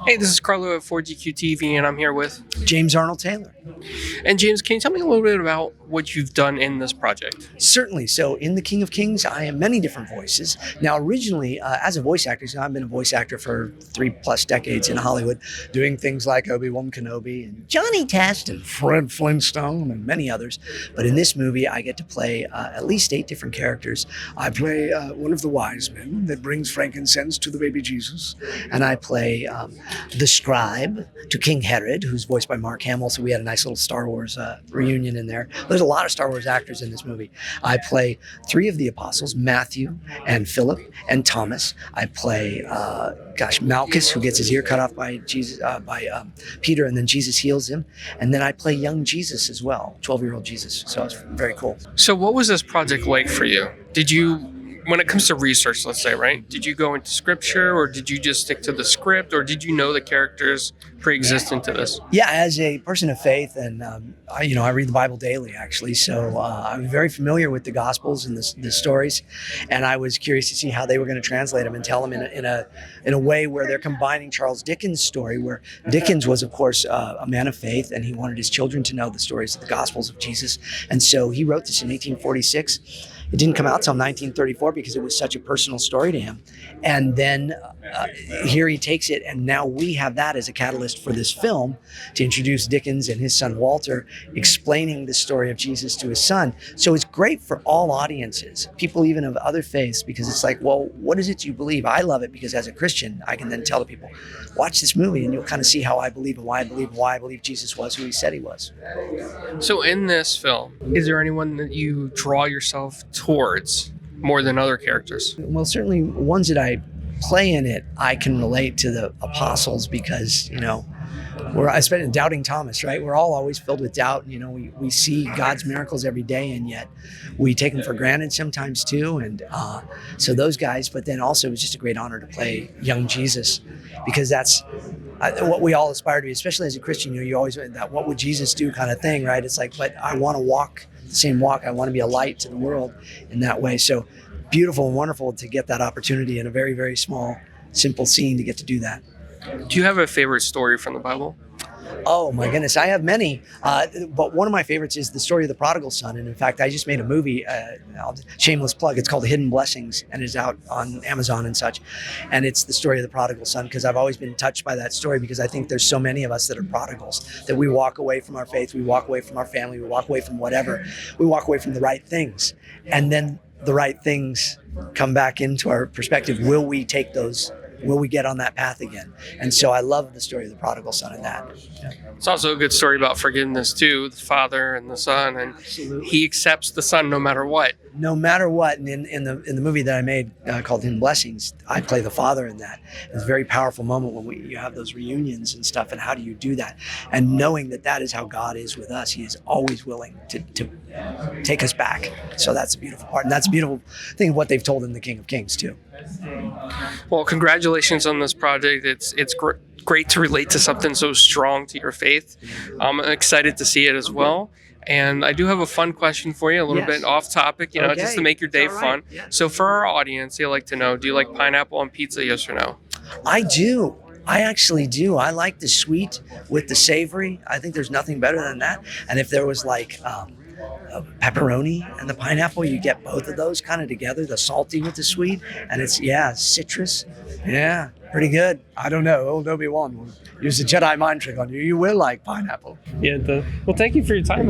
Hey, this is Carlo at 4GQ TV, and I'm here with. James Arnold Taylor. And James, can you tell me a little bit about what you've done in this project? Certainly. So in The King of Kings, I am many different voices. Now, originally, as a voice actor, so I've been a voice actor for 3+ decades in Hollywood, doing things like Obi-Wan Kenobi and Johnny Test and Fred Flintstone and many others. But in this movie, I get to play at least 8 different characters. I play one of the wise men that brings frankincense to the baby Jesus. And I play the scribe to King Herod, who's voiced by Mark Hamill. So we had a nice little Star Wars reunion in there. There's a lot of Star Wars actors in this movie. I play 3 of the apostles, Matthew and Phillip and Thomas. I play, Malchus, who gets his ear cut off by Peter, and then Jesus heals him. And then I play young Jesus as well, 12-year-old Jesus. So it's very cool. So what was this project like for you? When it comes to research, let's say, right? Did you go into scripture, or did you just stick to the script, or did you know the characters pre-existent to this? Yeah, as a person of faith, and I read the Bible daily, actually. So I'm very familiar with the Gospels and the stories, and I was curious to see how they were going to translate them and tell them in a way where they're combining Charles Dickens' story, where Dickens was, of course, a man of faith, and he wanted his children to know the stories of the Gospels of Jesus, and so he wrote this in 1846. It didn't come out till 1934 because it was such a personal story to him. And then here he takes it, and now we have that as a catalyst for this film to introduce Dickens and his son Walter explaining the story of Jesus to his son. So it's great for all audiences, people even of other faiths, because it's like, well, what is it you believe? I love it because as a Christian, I can then tell the people, watch this movie and you'll kind of see how I believe and why I believe Jesus was who he said he was. So in this film, is there anyone that you draw yourself towards more than other characters? Well, certainly ones that I play in it, I can relate to the apostles because, I spent in Doubting Thomas, right? We're all always filled with doubt. We see God's miracles every day, and yet we take them for granted sometimes too. And so those guys, but then also it was just a great honor to play young Jesus, because that's what we all aspire to be, especially as a Christian. You always that what would Jesus do kind of thing, right? It's like, but I want to walk the same walk. I want to be a light to the world in that way. So beautiful and wonderful to get that opportunity in a very, very small, simple scene to get to do that. Do you have a favorite story from the Bible? Oh my goodness, I have many, but one of my favorites is the story of the prodigal son. And in fact, I just made a movie, shameless plug, it's called Hidden Blessings, and is out on Amazon and such. And it's the story of the prodigal son, because I've always been touched by that story, because I think there's so many of us that are prodigals, that we walk away from our faith, we walk away from our family, we walk away from whatever, we walk away from the right things. And then the right things come back into our perspective. Will we take those? Will we get on that path again? And so I love the story of the prodigal son in that. Yeah. It's also a good story about forgiveness too, the father and the son, and Absolutely. He accepts the son no matter what. No matter what. And in the movie that I made called Hidden Blessings, I play the father in that. It's a very powerful moment when you have those reunions and stuff, and how do you do that? And knowing that is how God is with us. He is always willing to take us back. So that's a beautiful part. And that's a beautiful thing of what they've told in The King of Kings too. Well, congratulations on this project. It's great to relate to something so strong to your faith. I'm excited to see it as well. And I do have a fun question for you, a little bit off topic, just to make your day fun. Yes. So for our audience, they like to know, do you like pineapple on pizza, yes or no? I do. I actually do. I like the sweet with the savory. I think there's nothing better than that. And if there was like pepperoni and the pineapple, you get both of those kind of together, the salty with the sweet, and it's citrus. Yeah, pretty good. I don't know, old Obi-Wan will use a Jedi mind trick on you. You will like pineapple. Yeah. Well, thank you for your time.